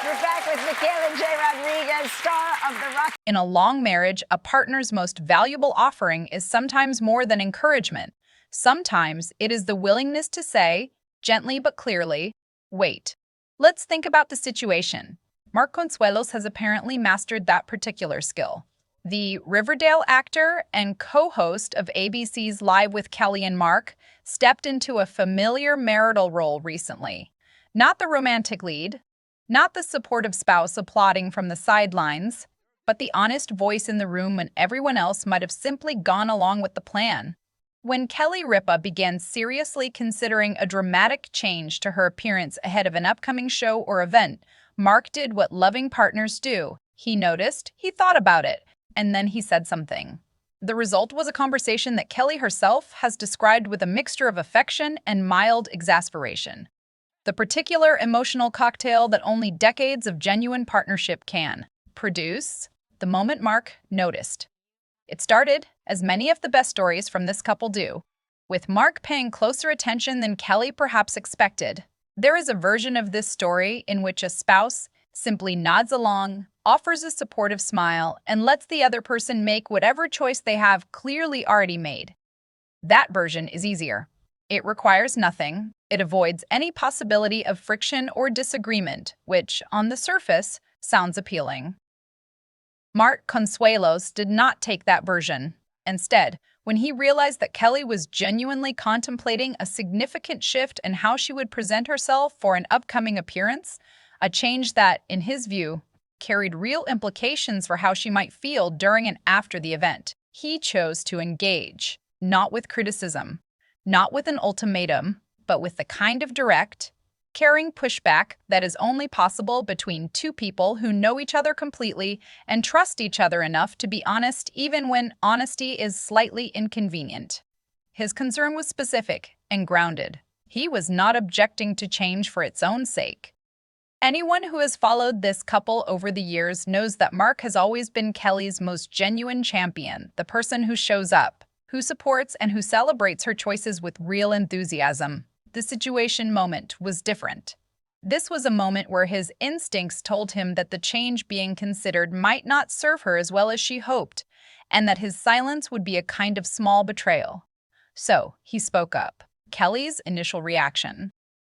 We're back with Michaela J. Rodriguez, star of the rock. In a long marriage, a partner's most valuable offering is sometimes more than encouragement. Sometimes it is the willingness to say, gently but clearly, wait. Let's think about the situation. Mark Consuelos has apparently mastered that particular skill. The Riverdale actor and co-host of ABC's Live with Kelly and Mark stepped into a familiar marital role recently. Not the romantic lead, not the supportive spouse applauding from the sidelines, but the honest voice in the room when everyone else might have simply gone along with the plan. When Kelly Ripa began seriously considering a dramatic change to her appearance ahead of an upcoming show or event, Mark did what loving partners do. He noticed, he thought about it, and then he said something. The result was a conversation that Kelly herself has described with a mixture of affection and mild exasperation. The particular emotional cocktail that only decades of genuine partnership can produce, the moment Mark noticed. It started, as many of the best stories from this couple do, with Mark paying closer attention than Kelly perhaps expected. There is a version of this story in which a spouse simply nods along, offers a supportive smile, and lets the other person make whatever choice they have clearly already made. That version is easier. It requires nothing. It avoids any possibility of friction or disagreement, which, on the surface, sounds appealing. Mark Consuelos did not take that version. Instead, when he realized that Kelly was genuinely contemplating a significant shift in how she would present herself for an upcoming appearance, a change that, in his view, carried real implications for how she might feel during and after the event, he chose to engage, not with criticism, not with an ultimatum, but with the kind of direct, caring pushback that is only possible between two people who know each other completely and trust each other enough to be honest even when honesty is slightly inconvenient. His concern was specific and grounded. He was not objecting to change for its own sake. Anyone who has followed this couple over the years knows that Mark has always been Kelly's most genuine champion, the person who shows up, who supports and who celebrates her choices with real enthusiasm. The situation moment was different. This was a moment where his instincts told him that the change being considered might not serve her as well as she hoped, and that his silence would be a kind of small betrayal. So, he spoke up. Kelly's initial reaction.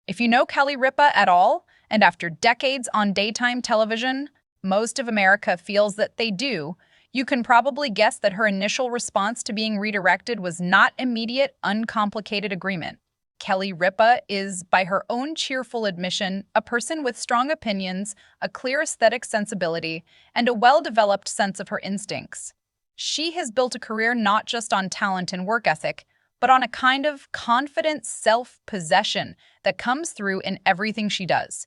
If you know Kelly Ripa at all, and after decades on daytime television, most of America feels that they do, you can probably guess that her initial response to being redirected was not immediate, uncomplicated agreement. Kelly Ripa is, by her own cheerful admission, a person with strong opinions, a clear aesthetic sensibility, and a well-developed sense of her instincts. She has built a career not just on talent and work ethic, but on a kind of confident self-possession that comes through in everything she does.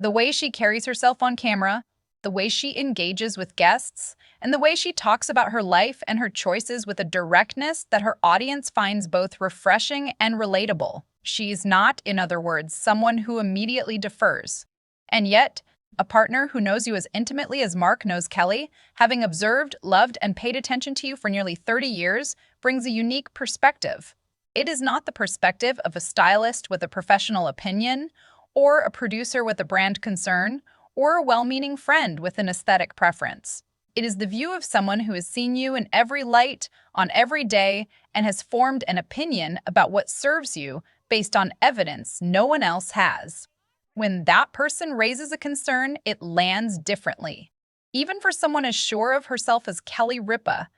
The way she carries herself on camera, the way she engages with guests, and the way she talks about her life and her choices with a directness that her audience finds both refreshing and relatable. She's not, in other words, someone who immediately defers. And yet, a partner who knows you as intimately as Mark knows Kelly, having observed, loved, and paid attention to you for nearly 30 years, brings a unique perspective. It is not the perspective of a stylist with a professional opinion, or a producer with a brand concern, or a well-meaning friend with an aesthetic preference. It is the view of someone who has seen you in every light, on every day, and has formed an opinion about what serves you based on evidence no one else has. When that person raises a concern, it lands differently. Even for someone as sure of herself as Kelly Ripa,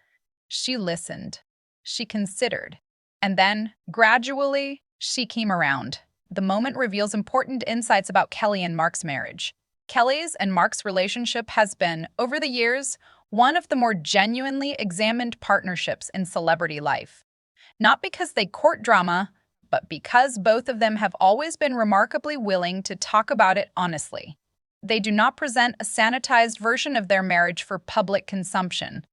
she listened, she considered, and then, gradually, she came around. The moment reveals important insights about Kelly and Mark's marriage. Kelly's and Mark's relationship has been, over the years, one of the more genuinely examined partnerships in celebrity life. Not because they court drama, but because both of them have always been remarkably willing to talk about it honestly. They do not present a sanitized version of their marriage for public consumption.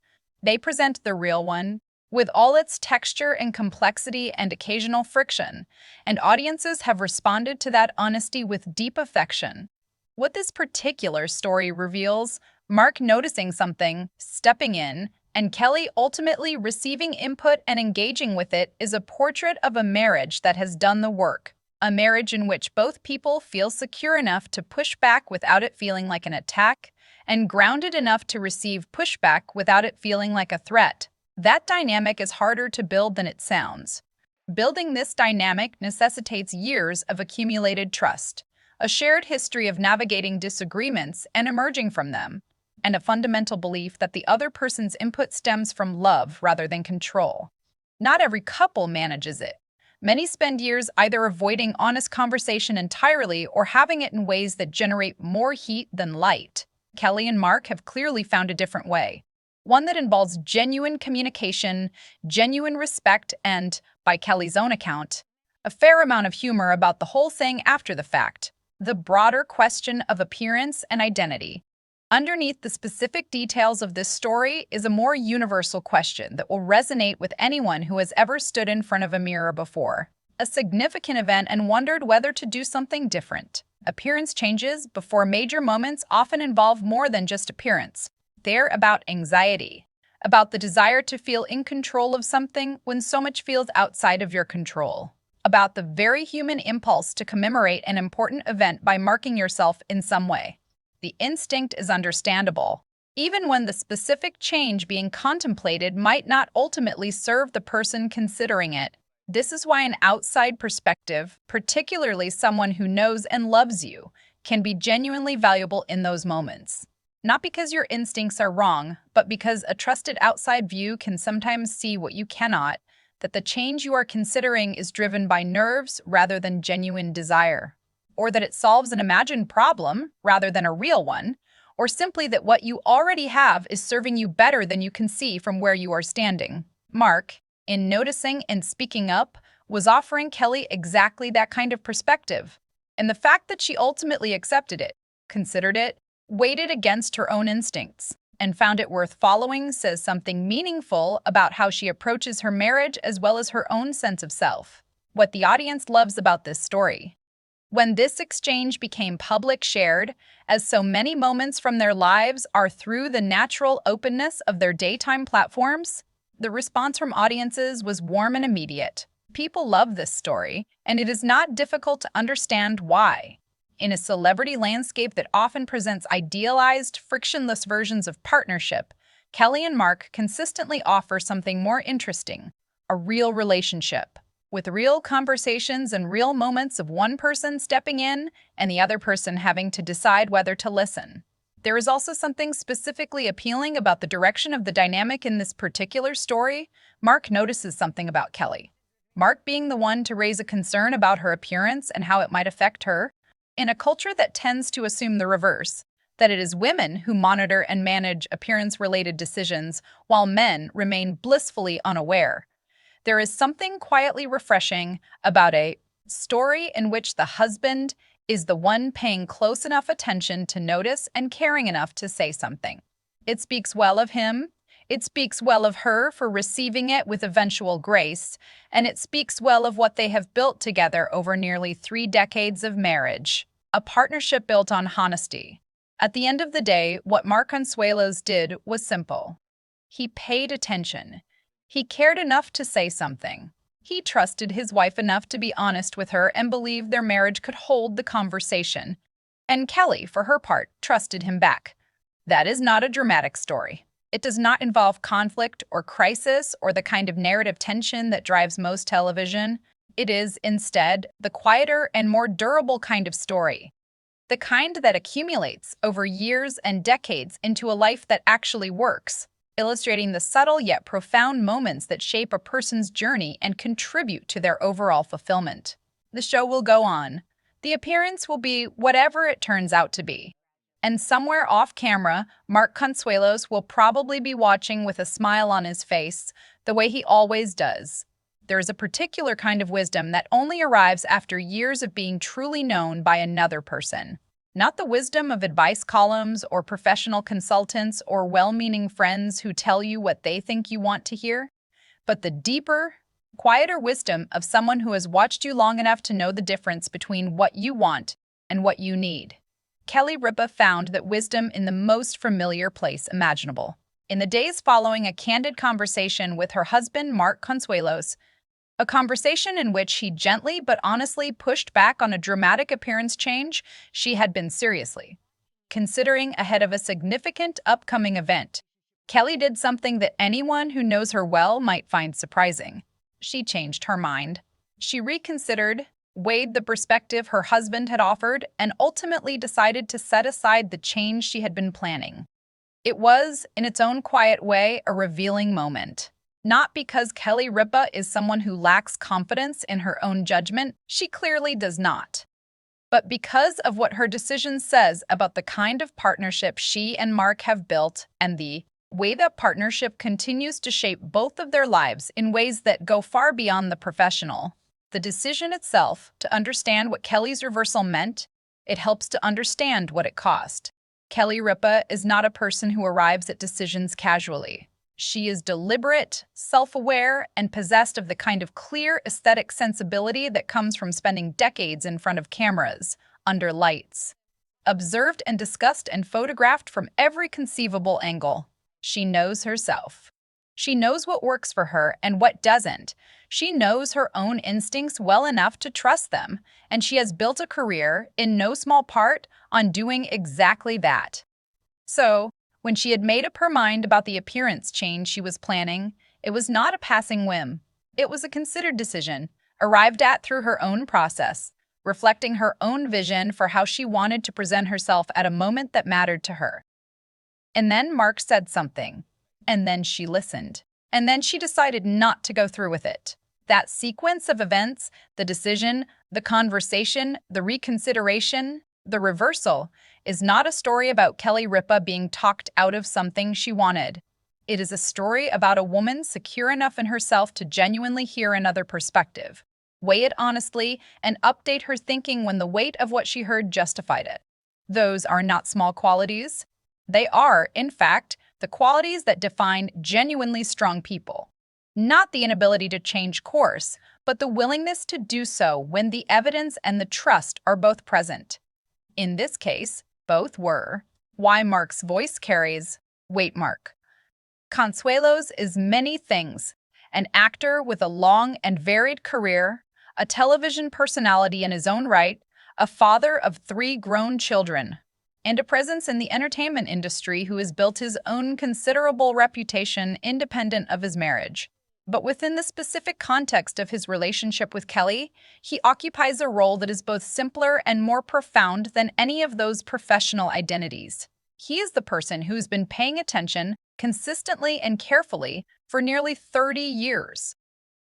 They present the real one, with all its texture and complexity and occasional friction, and audiences have responded to that honesty with deep affection. What this particular story reveals, Mark noticing something, stepping in, and Kelly ultimately receiving input and engaging with it, is a portrait of a marriage that has done the work. a marriage in which both people feel secure enough to push back without it feeling like an attack, and grounded enough to receive pushback without it feeling like a threat. That dynamic is harder to build than it sounds. Building this dynamic necessitates years of accumulated trust, a shared history of navigating disagreements and emerging from them, and a fundamental belief that the other person's input stems from love rather than control. Not every couple manages it. Many spend years either avoiding honest conversation entirely or having it in ways that generate more heat than light. Kelly and Mark have clearly found a different way, one that involves genuine communication, genuine respect, and, by Kelly's own account, a fair amount of humor about the whole thing after the fact. The broader question of appearance and identity. Underneath the specific details of this story is a more universal question that will resonate with anyone who has ever stood in front of a mirror before, a significant event, and wondered whether to do something different. Appearance changes before major moments often involve more than just appearance. They're about anxiety, about the desire to feel in control of something when so much feels outside of your control, about the very human impulse to commemorate an important event by marking yourself in some way. The instinct is understandable, even when the specific change being contemplated might not ultimately serve the person considering it. This is why an outside perspective, particularly someone who knows and loves you, can be genuinely valuable in those moments. Not because your instincts are wrong, but because a trusted outside view can sometimes see what you cannot, that the change you are considering is driven by nerves rather than genuine desire, or that it solves an imagined problem rather than a real one, or simply that what you already have is serving you better than you can see from where you are standing. Mark, in noticing and speaking up, was offering Kelly exactly that kind of perspective, and the fact that she ultimately accepted it, considered it, weighed it against her own instincts, and found it worth following says something meaningful about how she approaches her marriage as well as her own sense of self. What the audience loves about this story. When this exchange became public shared, as so many moments from their lives are through the natural openness of their daytime platforms, the response from audiences was warm and immediate. People love this story, and it is not difficult to understand why. In a celebrity landscape that often presents idealized, frictionless versions of partnership, Kelly and Mark consistently offer something more interesting, a real relationship, with real conversations and real moments of one person stepping in and the other person having to decide whether to listen. There is also something specifically appealing about the direction of the dynamic in this particular story. Mark notices something about Kelly. Mark being the one to raise a concern about her appearance and how it might affect her, in a culture that tends to assume the reverse, that it is women who monitor and manage appearance-related decisions while men remain blissfully unaware. There is something quietly refreshing about a story in which the husband is the one paying close enough attention to notice and caring enough to say something. It speaks well of him, it speaks well of her for receiving it with eventual grace, and it speaks well of what they have built together over nearly 3 decades of marriage, a partnership built on honesty. At the end of the day, what Mark Consuelos did was simple. He paid attention. He cared enough to say something. He trusted his wife enough to be honest with her and believed their marriage could hold the conversation. And Kelly, for her part, trusted him back. That is not a dramatic story. It does not involve conflict or crisis or the kind of narrative tension that drives most television. It is, instead, the quieter and more durable kind of story. The kind that accumulates over years and decades into a life that actually works, illustrating the subtle yet profound moments that shape a person's journey and contribute to their overall fulfillment. The show will go on. The appearance will be whatever it turns out to be. And somewhere off camera, Mark Consuelos will probably be watching with a smile on his face, the way he always does. There is a particular kind of wisdom that only arrives after years of being truly known by another person. Not the wisdom of advice columns or professional consultants or well-meaning friends who tell you what they think you want to hear, but the deeper, quieter wisdom of someone who has watched you long enough to know the difference between what you want and what you need. Ripa found that wisdom in the most familiar place imaginable. In the days following a candid conversation with her husband, Mark Consuelos, A conversation in which he gently but honestly pushed back on a dramatic appearance change she had been seriously considering ahead of a significant upcoming event. Kelly did something that anyone who knows her well might find surprising. She changed her mind. She reconsidered, weighed the perspective her husband had offered, and ultimately decided to set aside the change she had been planning. It was, in its own quiet way, a revealing moment. Not because Kelly Ripa is someone who lacks confidence in her own judgment, she clearly does not, but because of what her decision says about the kind of partnership she and Mark have built and the way that partnership continues to shape both of their lives in ways that go far beyond the professional. The decision itself, to understand what Kelly's reversal meant, it helps to understand what it cost. Kelly Ripa is not a person who arrives at decisions casually. She is deliberate, self-aware, and possessed of the kind of clear aesthetic sensibility that comes from spending decades in front of cameras, under lights. Observed and discussed and photographed from every conceivable angle. She knows herself. She knows what works for her and what doesn't. She knows her own instincts well enough to trust them, and she has built a career, in no small part, on doing exactly that. So, when she had made up her mind about the appearance change she was planning, it was not a passing whim. It was a considered decision, arrived at through her own process, reflecting her own vision for how she wanted to present herself at a moment that mattered to her. And then Mark said something. And then she listened. And then she decided not to go through with it. That sequence of events, the decision, the conversation, the reconsideration, the reversal, is not a story about Kelly Ripa being talked out of something she wanted. It is a story about a woman secure enough in herself to genuinely hear another perspective, weigh it honestly, and update her thinking when the weight of what she heard justified it. Those are not small qualities. They are, in fact, the qualities that define genuinely strong people. Not the inability to change course, but the willingness to do so when the evidence and the trust are both present. In this case, both were. Why Mark's voice carries weight. Mark Consuelos is many things: an actor with a long and varied career, a television personality in his own right, a father of 3 grown children, and a presence in the entertainment industry who has built his own considerable reputation independent of his marriage. But within the specific context of his relationship with Kelly, he occupies a role that is both simpler and more profound than any of those professional identities. He is the person who's been paying attention consistently and carefully for nearly 30 years.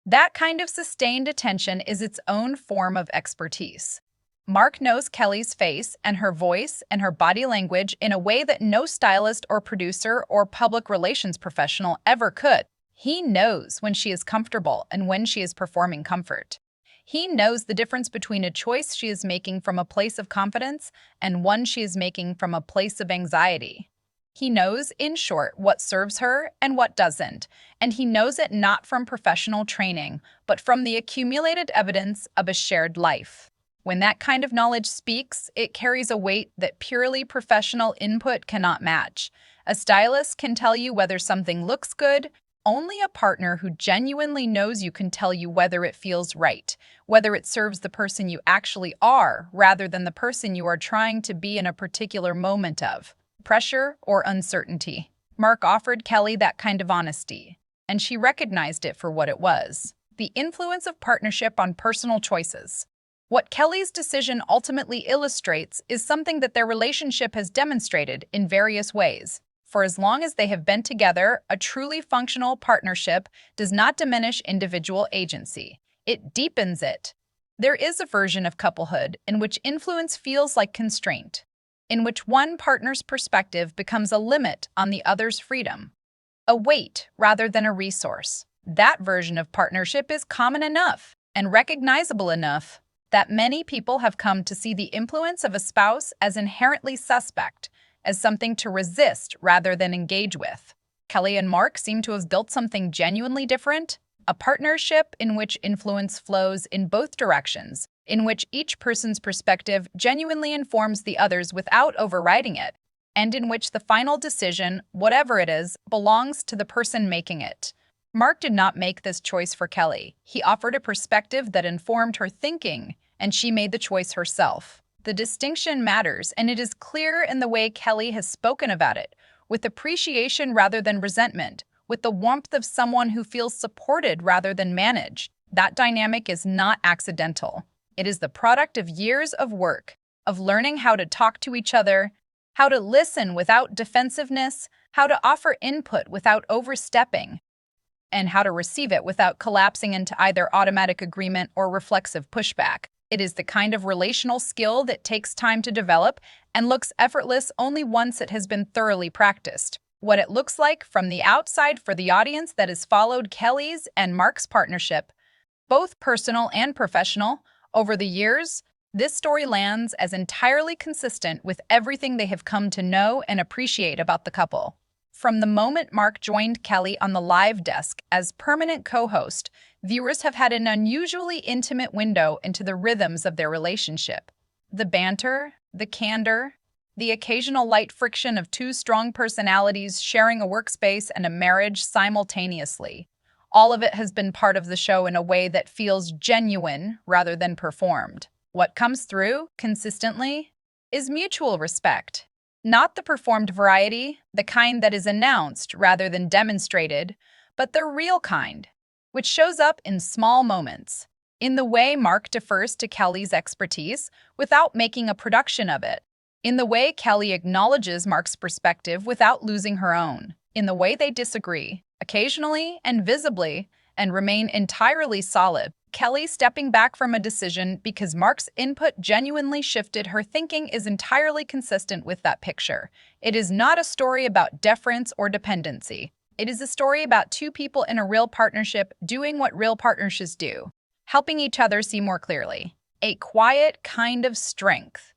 That kind of sustained attention is its own form of expertise. Mark knows Kelly's face and her voice and her body language in a way that no stylist or producer or public relations professional ever could. He knows when she is comfortable and when she is performing comfort. He knows the difference between a choice she is making from a place of confidence and one she is making from a place of anxiety. He knows, in short, what serves her and what doesn't, and he knows it not from professional training, but from the accumulated evidence of a shared life. When that kind of knowledge speaks, it carries a weight that purely professional input cannot match. A stylist can tell you whether something looks good. Only a partner who genuinely knows you can tell you whether it feels right, whether it serves the person you actually are rather than the person you are trying to be in a particular moment of pressure or uncertainty. Mark offered Kelly that kind of honesty, and she recognized it for what it was: the influence of partnership on personal choices. What Kelly's decision ultimately illustrates is something that their relationship has demonstrated in various ways. For as long as they have been together, a truly functional partnership does not diminish individual agency. It deepens it. There is a version of couplehood in which influence feels like constraint, in which one partner's perspective becomes a limit on the other's freedom, a weight rather than a resource. That version of partnership is common enough and recognizable enough that many people have come to see the influence of a spouse as inherently suspect, as something to resist rather than engage with. Kelly and Mark seem to have built something genuinely different, a partnership in which influence flows in both directions, in which each person's perspective genuinely informs the others without overriding it, and in which the final decision, whatever it is, belongs to the person making it. Mark did not make this choice for Kelly. He offered a perspective that informed her thinking, and she made the choice herself. The distinction matters, and it is clear in the way Kelly has spoken about it, with appreciation rather than resentment, with the warmth of someone who feels supported rather than managed. That dynamic is not accidental. It is the product of years of work, of learning how to talk to each other, how to listen without defensiveness, how to offer input without overstepping, and how to receive it without collapsing into either automatic agreement or reflexive pushback. It is the kind of relational skill that takes time to develop and looks effortless only once it has been thoroughly practiced. What it looks like from the outside for the audience that has followed Kelly's and Mark's partnership, both personal and professional, over the years, this story lands as entirely consistent with everything they have come to know and appreciate about the couple. From the moment Mark joined Kelly on the live desk as permanent co-host, viewers have had an unusually intimate window into the rhythms of their relationship. The banter, the candor, the occasional light friction of two strong personalities sharing a workspace and a marriage simultaneously. All of it has been part of the show in a way that feels genuine rather than performed. What comes through, consistently, is mutual respect. Not the performed variety, the kind that is announced rather than demonstrated, but the real kind, which shows up in small moments, in the way Mark defers to Kelly's expertise without making a production of it, in the way Kelly acknowledges Mark's perspective without losing her own, in the way they disagree, occasionally and visibly, and remain entirely solid. Kelly stepping back from a decision because Mark's input genuinely shifted her thinking is entirely consistent with that picture. It is not a story about deference or dependency. It is a story about two people in a real partnership doing what real partnerships do, helping each other see more clearly. A quiet kind of strength.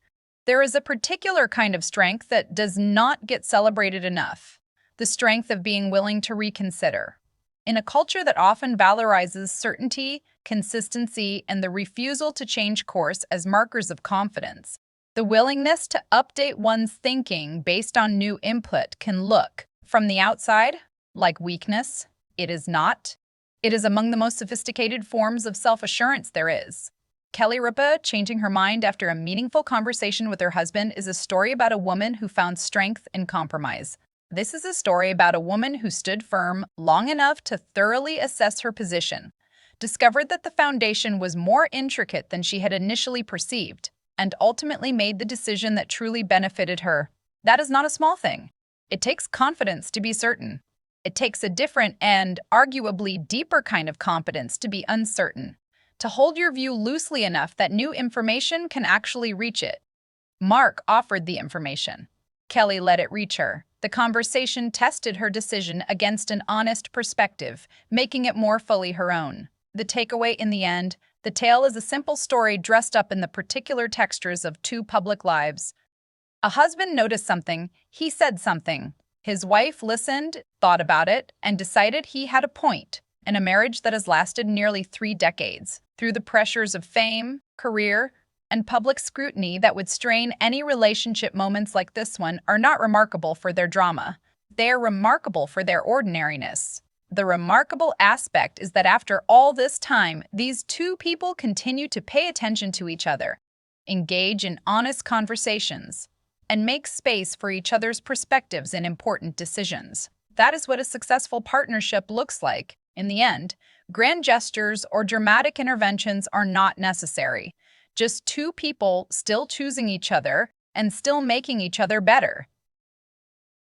There is a particular kind of strength that does not get celebrated enough. The strength of being willing to reconsider. In a culture that often valorizes certainty, consistency, and the refusal to change course as markers of confidence, the willingness to update one's thinking based on new input can look, from the outside, like weakness. It is not. It is among the most sophisticated forms of self-assurance there is. Kelly Ripa changing her mind after a meaningful conversation with her husband is a story about a woman who found strength in compromise. This is a story about a woman who stood firm long enough to thoroughly assess her position, discovered that the foundation was more intricate than she had initially perceived, and ultimately made the decision that truly benefited her. That is not a small thing. It takes confidence to be certain. It takes a different and arguably deeper kind of competence to be uncertain, to hold your view loosely enough that new information can actually reach it. Mark offered the information. Kelly let it reach her. The conversation tested her decision against an honest perspective, making it more fully her own. The takeaway in the end, the tale is a simple story dressed up in the particular textures of two public lives. A husband noticed something, he said something. His wife listened, thought about it, and decided he had a point. In a marriage that has lasted nearly 3 decades, through the pressures of fame, career, and public scrutiny that would strain any relationship, moments like this one are not remarkable for their drama. They are remarkable for their ordinariness. The remarkable aspect is that after all this time, these two people continue to pay attention to each other, engage in honest conversations, and make space for each other's perspectives in important decisions. That is what a successful partnership looks like. In the end, grand gestures or dramatic interventions are not necessary. Just two people still choosing each other and still making each other better.